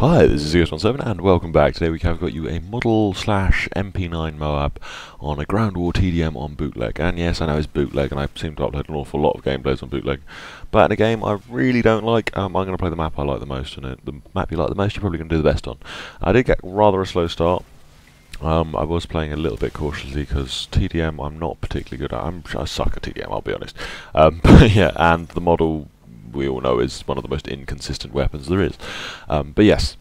Hi, this is Zeus17 and welcome back. Today we have got you a model slash MP9 MOAB on a ground war TDM on bootleg. And yes, I know it's bootleg and I seem to upload an awful lot of gameplays on bootleg. But in a game I really don't like, I'm going to play the map I like the most, and the map you like the most you're probably going to do the best on. I did get rather a slow start. I was playing a little bit cautiously because TDM I'm not particularly good at. I suck at TDM, I'll be honest. But yeah, and the model we all know is one of the most inconsistent weapons there is. But yes,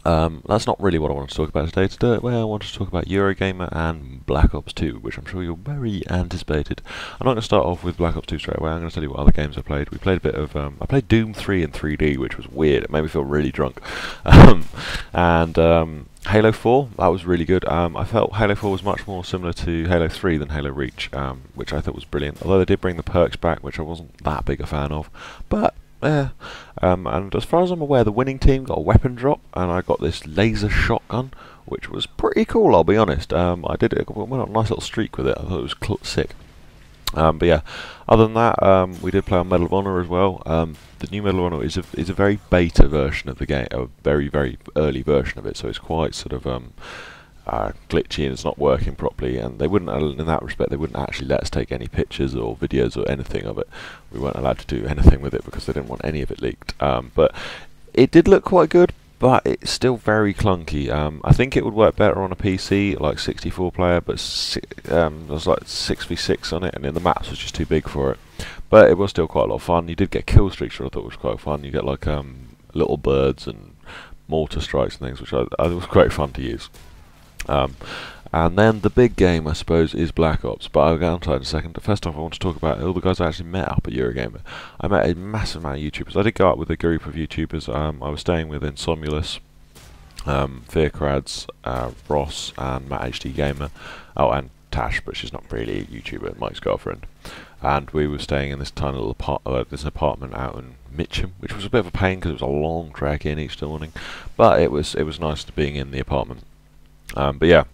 that's not really what I want to talk about today. Today, I want to talk about Eurogamer and Black Ops 2, which I'm sure you're very anticipated. I'm not going to start off with Black Ops 2 straight away. I'm going to tell you what other games I played. We played a bit of, I played Doom 3 in 3D, which was weird. It made me feel really drunk. Halo 4, that was really good. I felt Halo 4 was much more similar to Halo 3 than Halo Reach, which I thought was brilliant. Although they did bring the perks back, which I wasn't that big a fan of. But, yeah. And as far as I'm aware, the winning team got a weapon drop, and I got this laser shotgun, which was pretty cool, I'll be honest. I went on a nice little streak with it. I thought it was sick. But yeah, other than that, we did play on Medal of Honor as well. The new Medal of Honor is a very beta version of the game, a very, very early version of it, so it's quite sort of glitchy and it's not working properly, and they wouldn't, in that respect, they wouldn't actually let us take any pictures or videos or anything of it. We weren't allowed to do anything with it because they didn't want any of it leaked. But it did look quite good, but it's still very clunky. I think it would work better on a PC, like 64 player, but there was like 6v6 on it, and then the maps was just too big for it. But it was still quite a lot of fun. You did get kill streaks, which I thought was quite fun. You get like little birds and mortar strikes and things, which I was quite fun to use. And then the big game, I suppose, is Black Ops, but I'll get onto that in a second. First off, I want to talk about all the guys I actually met up at Eurogamer. I met a massive amount of YouTubers. I did go out with a group of YouTubers. I was staying with Insomulus, Fearcrads, Ross, and Matt HD Gamer. Oh, and Tash, but she's not really a YouTuber, Mike's girlfriend. And we were staying in this tiny little apartment out in Mitcham, which was a bit of a pain because it was a long trek in each morning. But it was nice to being in the apartment. But yeah,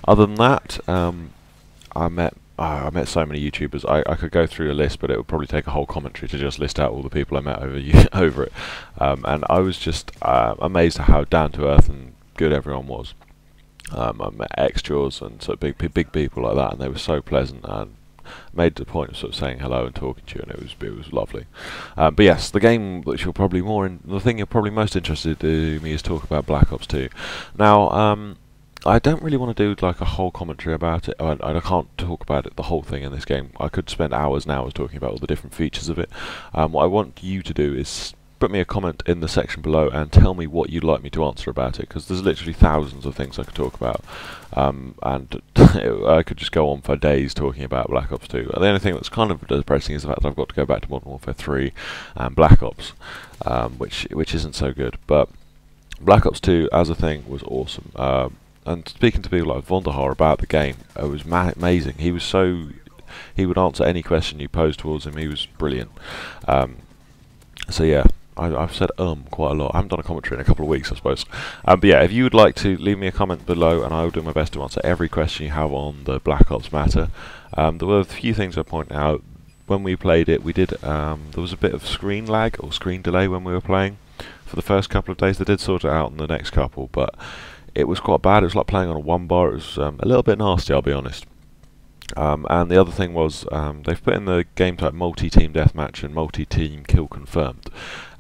other than that, I met so many YouTubers. I could go through a list, but it would probably take a whole commentary to just list out all the people I met over it. And I was just amazed at how down to earth and good everyone was. I met extras and sort of big people like that, and they were so pleasant and made the point of sort of saying hello and talking to you, and it was lovely. But yes, the game which you're probably the thing you're probably most interested in me is talk about Black Ops 2. Now, I don't really want to do like a whole commentary about it. I can't talk about it, the whole thing in this game. I could spend hours and hours talking about all the different features of it. What I want you to do is put me a comment in the section below and tell me what you'd like me to answer about it, because there's literally thousands of things I could talk about. And I could just go on for days talking about Black Ops 2. The only thing that's kind of depressing is the fact that I've got to go back to Modern Warfare 3 and Black Ops, which isn't so good. But Black Ops 2 as a thing was awesome. And speaking to people like Vonderhaar about the game, it was amazing. He would answer any question you posed towards him. He was brilliant. So yeah, I've said quite a lot. I haven't done a commentary in a couple of weeks, I suppose. But yeah, if you would like to leave me a comment below, and I will do my best to answer every question you have on the Black Ops matter. There were a few things I point out. When we played it, there was a bit of screen lag or screen delay when we were playing. For the first couple of days, they did sort it out in the next couple, but it was quite bad. It was like playing on a one bar. It was a little bit nasty, I'll be honest. And the other thing was, they've put in the game type multi-team deathmatch and multi-team kill confirmed.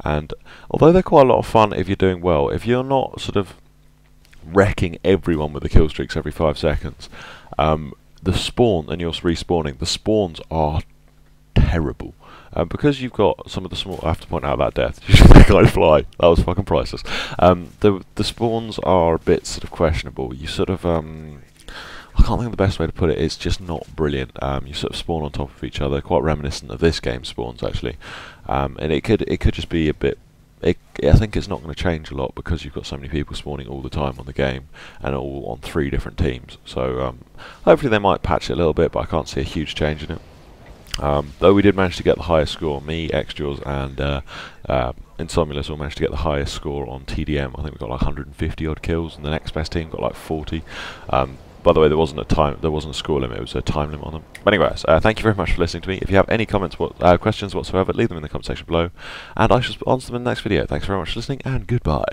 And although they're quite a lot of fun if you're doing well, if you're not sort of wrecking everyone with the kill streaks every 5 seconds, the spawn, and you're respawning, the spawns are terrible. Because you've got some of the small, I have to point out that death. You should think I'd fly. That was fucking priceless. The spawns are a bit sort of questionable. You sort of, I can't think of the best way to put it. It's just not brilliant. You sort of spawn on top of each other, quite reminiscent of this game's spawns actually. And it could just be a bit. I think it's not going to change a lot because you've got so many people spawning all the time on the game, and all on 3 different teams. So hopefully they might patch it a little bit, but I can't see a huge change in it. Though we did manage to get the highest score, me, Extras, and Insomulus all managed to get the highest score on TDM. I think we got like 150 odd kills, and the next best team got like 40. By the way, there wasn't a score limit; it was a time limit on them. But anyways, thank you very much for listening to me. If you have any comments, questions whatsoever, leave them in the comment section below, and I shall answer them in the next video. Thanks very much for listening, and goodbye.